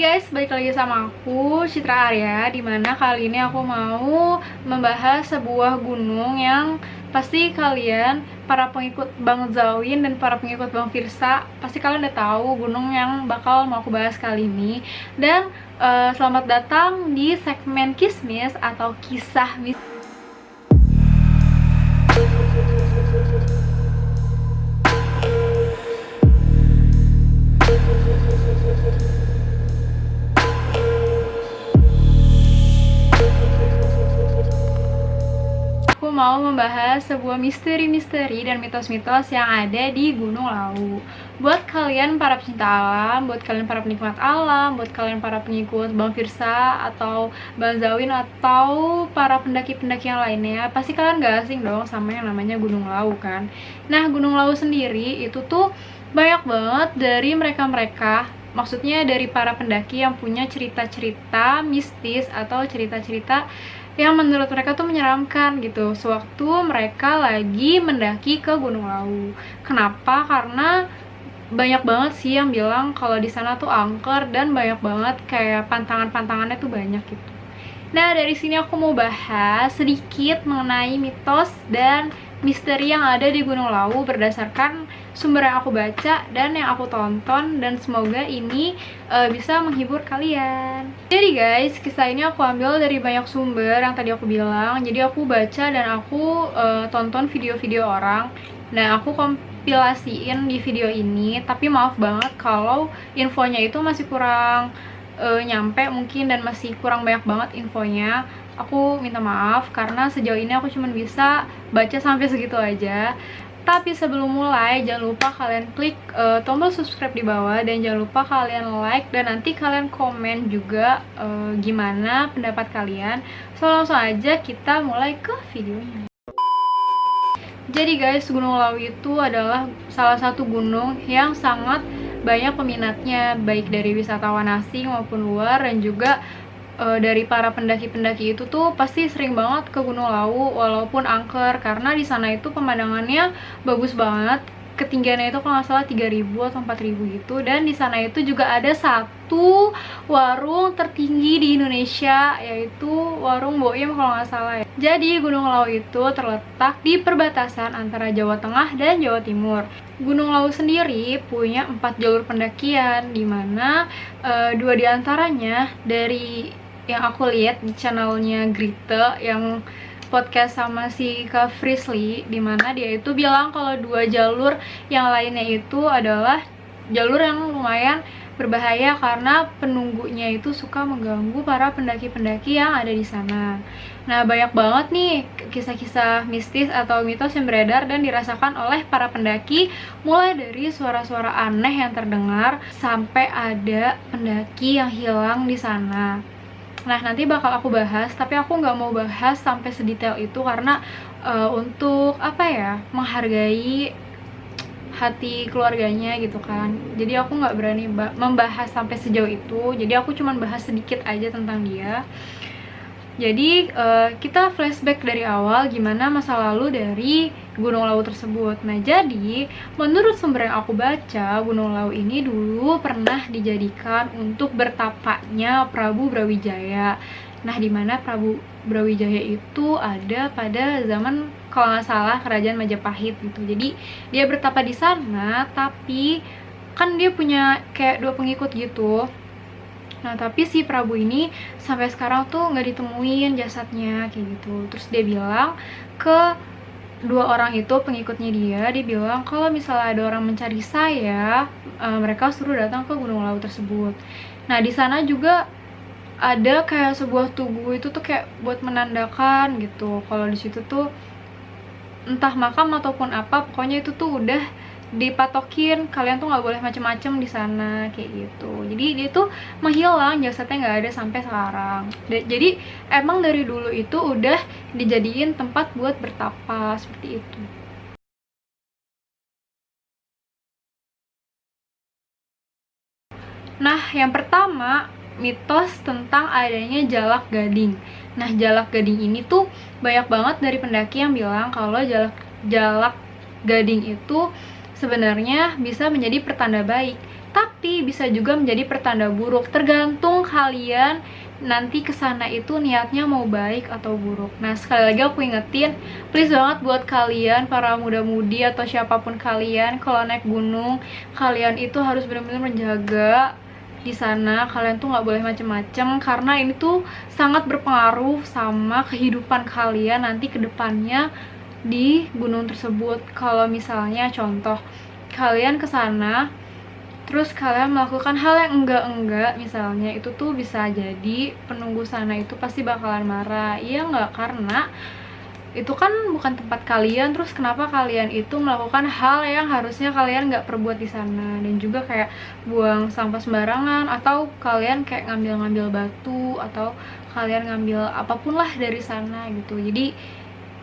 Guys, balik lagi sama aku, Citra Arya. Dimana kali ini aku mau membahas sebuah gunung yang pasti kalian, para pengikut Bang Zawin dan para pengikut Bang Firsa, pasti kalian udah tahu gunung yang bakal mau aku bahas kali ini. Dan selamat datang di segmen Kismis atau Kisah Mistis. Mau membahas sebuah misteri-misteri dan mitos-mitos yang ada di Gunung Lawu. Buat kalian para pecinta alam, buat kalian para penikmat alam, buat kalian para pengikut Bang Firsa atau Bang Zawin atau para pendaki-pendaki yang lainnya, pasti kalian gak asing dong sama yang namanya Gunung Lawu kan. Nah, Gunung Lawu sendiri itu tuh banyak banget dari mereka-mereka, maksudnya dari para pendaki yang punya cerita-cerita mistis atau cerita-cerita yang menurut mereka tuh menyeramkan gitu sewaktu mereka lagi mendaki ke Gunung Lawu. Kenapa? Karena banyak banget sih yang bilang kalau di sana tuh angker dan banyak banget kayak pantangan-pantangannya tuh banyak gitu. Nah, dari sini aku mau bahas sedikit mengenai mitos dan misteri yang ada di Gunung Lawu berdasarkan sumber yang aku baca dan yang aku tonton, dan semoga ini bisa menghibur kalian. Jadi guys, kisah ini aku ambil dari banyak sumber yang tadi aku bilang. Jadi aku baca dan aku tonton video-video orang. Nah, aku kompilasiin di video ini, tapi maaf banget kalau infonya itu masih kurang nyampe mungkin, dan masih kurang banyak banget infonya. Aku minta maaf karena sejauh ini aku cuma bisa baca sampai segitu aja. Tapi sebelum mulai, jangan lupa kalian klik tombol subscribe di bawah, dan jangan lupa kalian like dan nanti kalian komen juga gimana pendapat kalian. So langsung aja kita mulai ke videonya. Jadi guys, Gunung Lawu itu adalah salah satu gunung yang sangat banyak peminatnya, baik dari wisatawan asing maupun luar, dan juga dari para pendaki-pendaki itu tuh pasti sering banget ke Gunung Lawu walaupun angker, karena di sana itu pemandangannya bagus banget. Ketinggiannya itu kalau nggak salah 3.000 atau 4.000 gitu, dan di sana itu juga ada satu warung tertinggi di Indonesia, yaitu warung Boim kalau nggak salah ya. Jadi Gunung Lawu itu terletak di perbatasan antara Jawa Tengah dan Jawa Timur. Gunung Lawu sendiri punya 4 jalur pendakian, dimana 2 diantaranya dari yang aku lihat di channelnya Grite yang podcast sama si Kak Frisly, dimana dia itu bilang kalau 2 jalur yang lainnya itu adalah jalur yang lumayan berbahaya karena penunggunya itu suka mengganggu para pendaki-pendaki yang ada di sana. Nah, banyak banget nih kisah-kisah mistis atau mitos yang beredar dan dirasakan oleh para pendaki, mulai dari suara-suara aneh yang terdengar sampai ada pendaki yang hilang di sana. Nah, nanti bakal aku bahas, tapi aku nggak mau bahas sampai sedetail itu karena untuk apa ya, menghargai hati keluarganya gitu kan. Jadi aku nggak berani membahas sampai sejauh itu. Jadi aku cuma bahas sedikit aja tentang dia. Jadi kita flashback dari awal gimana masa lalu dari Gunung Lawu tersebut. Nah, jadi menurut sumber yang aku baca, Gunung Lawu ini dulu pernah dijadikan untuk bertapaknya Prabu Brawijaya. Nah, dimana Prabu Brawijaya itu ada pada zaman kalau nggak salah Kerajaan Majapahit gitu. Jadi dia bertapa di sana, tapi kan dia punya kayak 2 pengikut gitu. Nah, tapi si Prabu ini sampai sekarang tuh nggak ditemuin jasadnya kayak gitu. Terus dia bilang ke 2 orang itu, pengikutnya dia bilang kalau misalnya ada orang mencari saya, mereka suruh datang ke Gunung Lawu tersebut. Nah, di sana juga ada kayak sebuah tugu itu tuh kayak buat menandakan gitu kalau di situ tuh entah makam ataupun apa, pokoknya itu tuh udah dipatokin kalian tuh nggak boleh macem-macem di sana kayak gitu. Jadi dia tuh menghilang, jasadnya nggak ada sampai sekarang. Jadi emang dari dulu itu udah dijadiin tempat buat bertapa seperti itu. Nah, yang pertama, mitos tentang adanya jalak gading. Nah, jalak gading ini tuh banyak banget dari pendaki yang bilang kalau jalak gading itu sebenarnya bisa menjadi pertanda baik. Tapi tapi bisa juga menjadi pertanda buruk, tergantung kalian nanti kesana itu niatnya mau baik atau buruk. Nah, sekali lagi aku ingetin, please banget buat kalian para muda-mudi atau siapapun kalian, kalau naik gunung kalian itu harus benar-benar menjaga di sana. Kalian tuh nggak boleh macem-macem, karena ini tuh sangat berpengaruh sama kehidupan kalian nanti ke depannya di gunung tersebut. Kalau misalnya contoh kalian kesana terus kalian melakukan hal yang enggak, misalnya itu tuh bisa jadi penunggu sana itu pasti bakalan marah. Iya nggak? Karena itu kan bukan tempat kalian, terus kenapa kalian itu melakukan hal yang harusnya kalian nggak perbuat di sana. Dan juga kayak buang sampah sembarangan, atau kalian kayak ngambil-ngambil batu, atau kalian ngambil apapun lah dari sana gitu. Jadi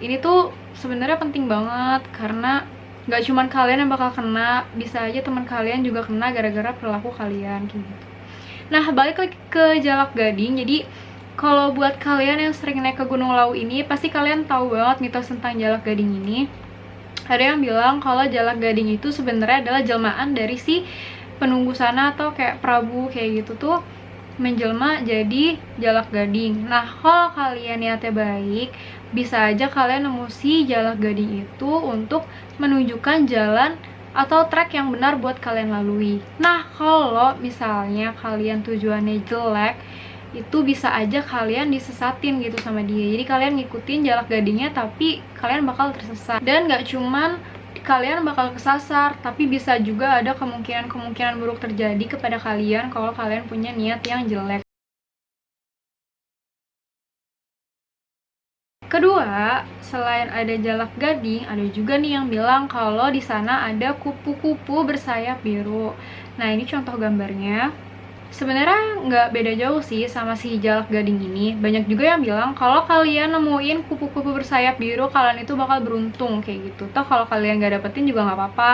ini tuh sebenarnya penting banget, karena nggak cuman kalian yang bakal kena, bisa aja teman kalian juga kena gara-gara perilaku kalian kayak gitu. Nah, balik lagi ke Jalak Gading. Jadi kalau buat kalian yang sering naik ke Gunung Lawu ini, pasti kalian tahu banget mitos tentang Jalak Gading ini. Ada yang bilang kalau Jalak Gading itu sebenarnya adalah jelmaan dari si penunggu sana, atau kayak Prabu kayak gitu tuh menjelma jadi Jalak Gading. Nah, kalau kalian niatnya baik, bisa aja kalian nemu si Jalak Gading itu untuk menunjukkan jalan atau trek yang benar buat kalian lalui. Nah, kalau misalnya kalian tujuannya jelek, itu bisa aja kalian disesatin gitu sama dia. Jadi kalian ngikutin Jalak Gadingnya, tapi kalian bakal tersesat. Dan gak cuman kalian bakal kesasar, tapi bisa juga ada kemungkinan buruk terjadi kepada kalian kalau kalian punya niat yang jelek. Kedua, selain ada Jalak Gading, ada juga nih yang bilang kalau di sana ada kupu-kupu bersayap biru. Nah, ini contoh gambarnya. Sebenarnya nggak beda jauh sih sama si Jalak Gading ini. Banyak juga yang bilang kalau kalian nemuin kupu-kupu bersayap biru, kalian itu bakal beruntung kayak gitu. Toh kalau kalian nggak dapetin juga nggak apa-apa.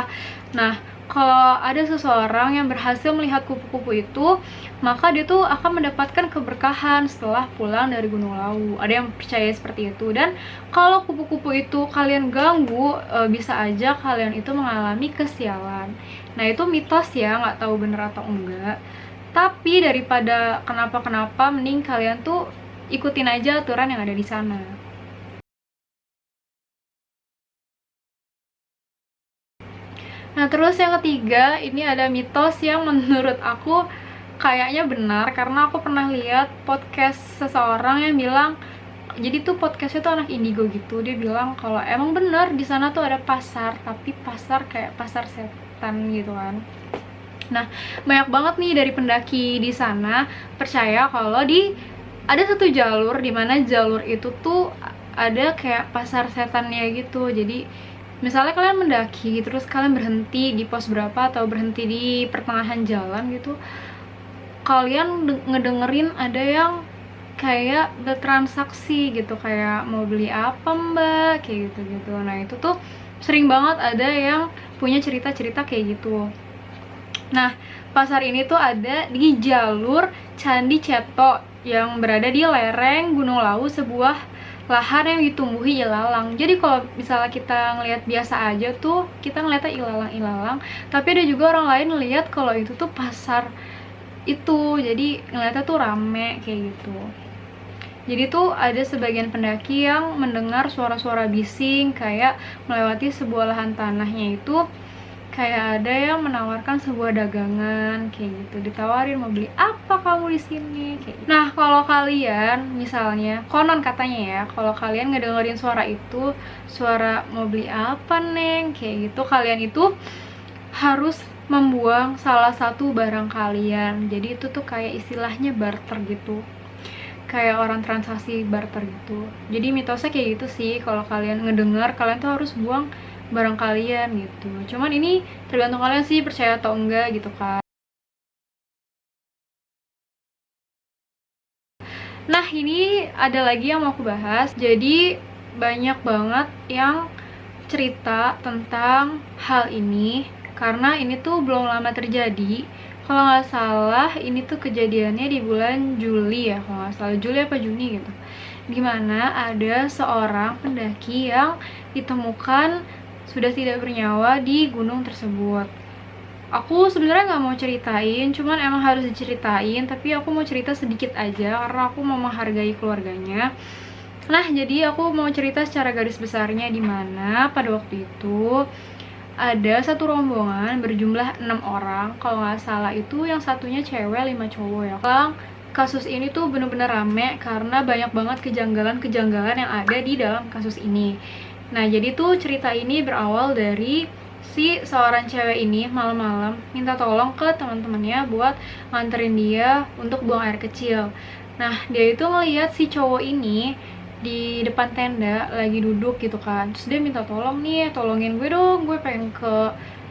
Nah, kalau ada seseorang yang berhasil melihat kupu-kupu itu, maka dia tuh akan mendapatkan keberkahan setelah pulang dari Gunung Lawu. Ada yang percaya seperti itu. Dan kalau kupu-kupu itu kalian ganggu, bisa aja kalian itu mengalami kesialan. Nah, itu mitos ya, nggak tahu bener atau enggak. Tapi daripada kenapa-kenapa, mending kalian tuh ikutin aja aturan yang ada di sana. Nah, terus yang ketiga, ini ada mitos yang menurut aku kayaknya benar, karena aku pernah lihat podcast seseorang yang bilang, jadi tuh podcastnya tuh anak indigo gitu, dia bilang kalau emang bener di sana tuh ada pasar, tapi pasar kayak pasar setan gitu kan. Nah, banyak banget nih dari pendaki di sana percaya kalau ada satu jalur, di mana jalur itu tuh ada kayak pasar setannya gitu. Jadi misalnya kalian mendaki, terus kalian berhenti di pos berapa atau berhenti di pertengahan jalan gitu, kalian ngedengerin ada yang kayak bertransaksi gitu, kayak mau beli apa mbak, kayak gitu-gitu. Nah, itu tuh sering banget ada yang punya cerita-cerita kayak gitu. Nah, pasar ini tuh ada di jalur Candi Ceto yang berada di lereng Gunung Lawu, sebuah lahan yang ditumbuhi ilalang. Jadi kalau misalnya kita ngelihat biasa aja tuh, kita ngeliatnya ilalang-ilalang, tapi ada juga orang lain ngelihat kalau itu tuh pasar itu. Jadi ngeliatnya tuh rame kayak gitu. Jadi tuh ada sebagian pendaki yang mendengar suara-suara bising kayak melewati sebuah lahan tanahnya itu, kayak ada yang menawarkan sebuah dagangan kayak gitu, ditawarin mau beli apa kamu di sini kayak gitu. Nah, kalau kalian misalnya konon katanya ya, kalau kalian ngedengerin suara itu, suara mau beli apa neng kayak gitu, kalian itu harus membuang salah satu barang kalian. Jadi itu tuh kayak istilahnya barter gitu, kayak orang transaksi barter gitu. Jadi mitosnya kayak gitu sih, kalau kalian ngedengar, kalian tuh harus buang barang kalian gitu. Cuman ini tergantung kalian sih percaya atau enggak gitu kan. Nah, ini ada lagi yang mau aku bahas. Jadi banyak banget yang cerita tentang hal ini, karena ini tuh belum lama terjadi. Kalau nggak salah ini tuh kejadiannya di bulan Juli ya, kalau nggak salah Juli apa Juni gitu, dimana ada seorang pendaki yang ditemukan sudah tidak bernyawa di gunung tersebut. Aku sebenarnya nggak mau ceritain, cuman emang harus diceritain, tapi aku mau cerita sedikit aja karena aku mau menghargai keluarganya. Nah, jadi aku mau cerita secara garis besarnya, di mana pada waktu itu ada satu rombongan berjumlah 6 orang, kalau nggak salah itu yang satunya cewek 5 cowok ya. Kasus ini tuh bener-bener rame karena banyak banget kejanggalan-kejanggalan yang ada di dalam kasus ini. Nah, jadi tuh cerita ini berawal dari si seorang cewek ini malam-malam minta tolong ke teman-temannya buat nganterin dia untuk buang air kecil. Nah, dia itu ngeliat si cowok ini di depan tenda lagi duduk gitu kan, terus dia minta tolong nih, tolongin gue dong, gue pengen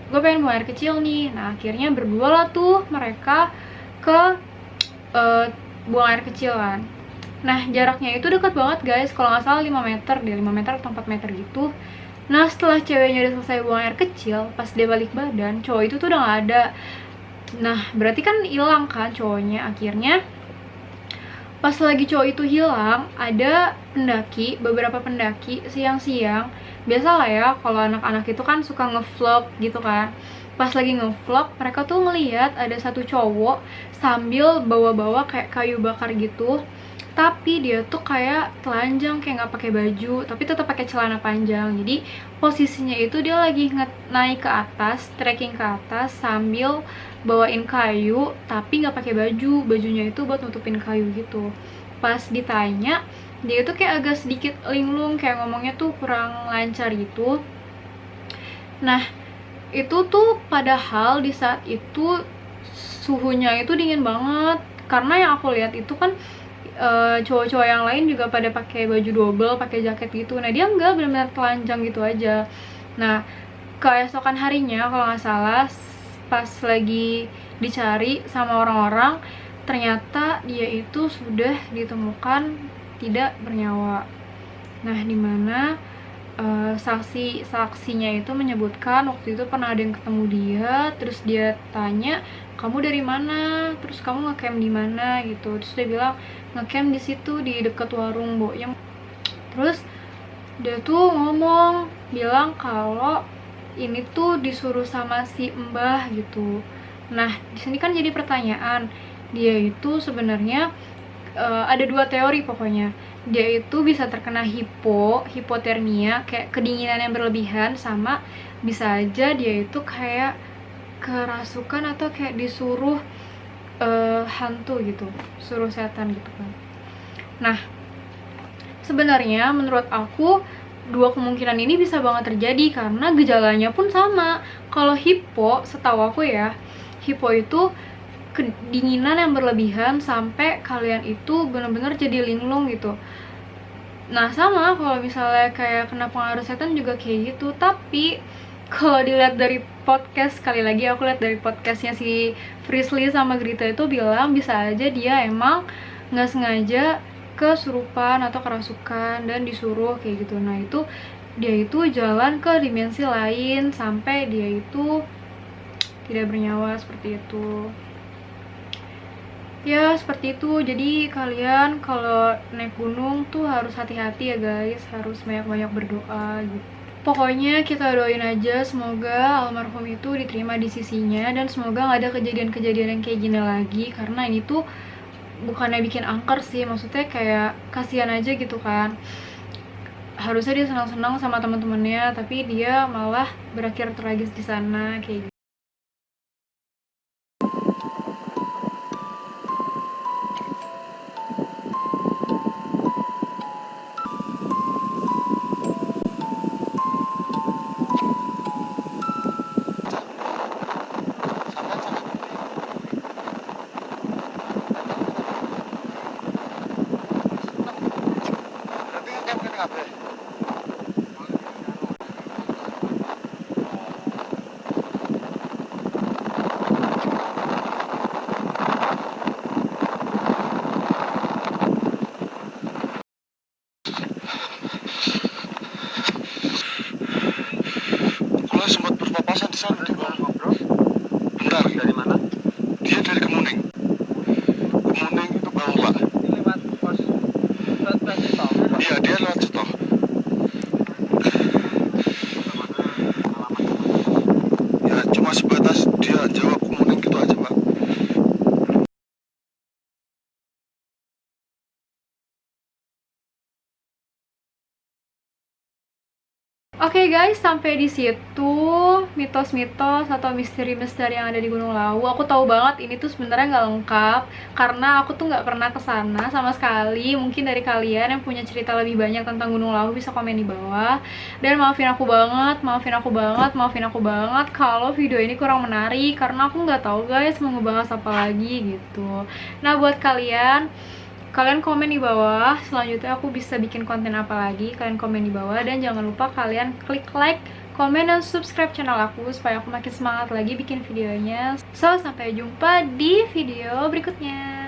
buang air kecil nih. Nah, akhirnya berdua lah tuh mereka ke buang air kecilan. Nah, jaraknya itu deket banget guys, kalau nggak salah 5 meter deh, 5 meter atau 4 meter gitu. Nah, setelah ceweknya udah selesai buang air kecil, pas dia balik badan, cowok itu tuh udah nggak ada. Nah, berarti kan hilang kan cowoknya. Akhirnya pas lagi cowok itu hilang, ada beberapa pendaki siang-siang. Biasalah ya, kalau anak-anak itu kan suka ngevlog gitu kan. Pas lagi ngevlog, mereka tuh ngeliat ada satu cowok sambil bawa-bawa kayak kayu bakar gitu, tapi dia tuh kayak telanjang, kayak nggak pakai baju, tapi tetap pakai celana panjang. Jadi posisinya itu dia lagi naik ke atas, trekking ke atas sambil bawain kayu, tapi nggak pakai bajunya itu buat nutupin kayu gitu. Pas ditanya, dia itu kayak agak sedikit linglung, kayak ngomongnya tuh kurang lancar gitu. Nah, itu tuh padahal di saat itu suhunya itu dingin banget, karena yang aku lihat itu kan cowok-cowok yang lain juga pada pakai baju double, pakai jaket gitu. Nah, dia enggak, benar-benar telanjang gitu aja. Nah, keesokan harinya kalau nggak salah, pas lagi dicari sama orang-orang, ternyata dia itu sudah ditemukan tidak bernyawa. Nah, dimana saksinya itu menyebutkan waktu itu pernah ada yang ketemu dia, terus dia tanya, kamu dari mana, terus kamu ngecamp di mana gitu. Terus dia bilang ngecamp di situ, di deket warung Boyem. Terus dia tuh ngomong, bilang kalau ini tuh disuruh sama si mbah gitu. Nah, di sini kan jadi pertanyaan, dia itu sebenarnya ada dua teori pokoknya. Dia itu bisa terkena hipotermia, kayak kedinginan yang berlebihan, sama bisa aja dia itu kayak kerasukan atau kayak disuruh hantu gitu, suruh setan gitu kan. Nah, sebenarnya menurut aku dua kemungkinan ini bisa banget terjadi karena gejalanya pun sama. Kalau setahu aku ya, hipo itu kedinginan yang berlebihan sampai kalian itu benar-benar jadi linglung gitu. Nah, sama kalau misalnya kayak kena pengaruh setan juga kayak gitu. Tapi kalau dilihat dari podcast, sekali lagi aku lihat dari podcastnya si Frisly sama Grita itu bilang bisa aja dia emang nggak sengaja kesurupan atau kerasukan dan disuruh kayak gitu. Nah, itu dia itu jalan ke dimensi lain sampai dia itu tidak bernyawa, seperti itu. Ya, seperti itu. Jadi kalian kalau naik gunung tuh harus hati-hati ya guys, harus banyak-banyak berdoa gitu. Pokoknya kita doain aja semoga almarhum itu diterima di sisinya, dan semoga gak ada kejadian-kejadian yang kayak gini lagi, karena ini tuh bukannya bikin angker sih, maksudnya kayak kasihan aja gitu kan. Harusnya dia senang-senang sama teman-temannya, tapi dia malah berakhir tragis di sana kayak gitu. Sempat berpapasan di sana juga. Bentar. Dari mana? Dia dari Kemuning. Kemuning itu bawah Pak. Lewat pos Setoh. Iya, dia lewat Setoh. Ya, cuma sebatas dia Oke guys, sampai di situ mitos-mitos atau misteri-misteri yang ada di Gunung Lawu. Aku tahu banget ini tuh sebenarnya nggak lengkap karena aku tuh nggak pernah kesana sama sekali. Mungkin dari kalian yang punya cerita lebih banyak tentang Gunung Lawu bisa komen di bawah. Dan maafin aku banget kalau video ini kurang menarik karena aku nggak tahu guys mau ngebahas apa lagi gitu. Nah buat kalian komen di bawah, selanjutnya aku bisa bikin konten apa lagi. Kalian komen di bawah dan jangan lupa kalian klik like, komen, dan subscribe channel aku supaya aku makin semangat lagi bikin videonya. So, sampai jumpa di video berikutnya.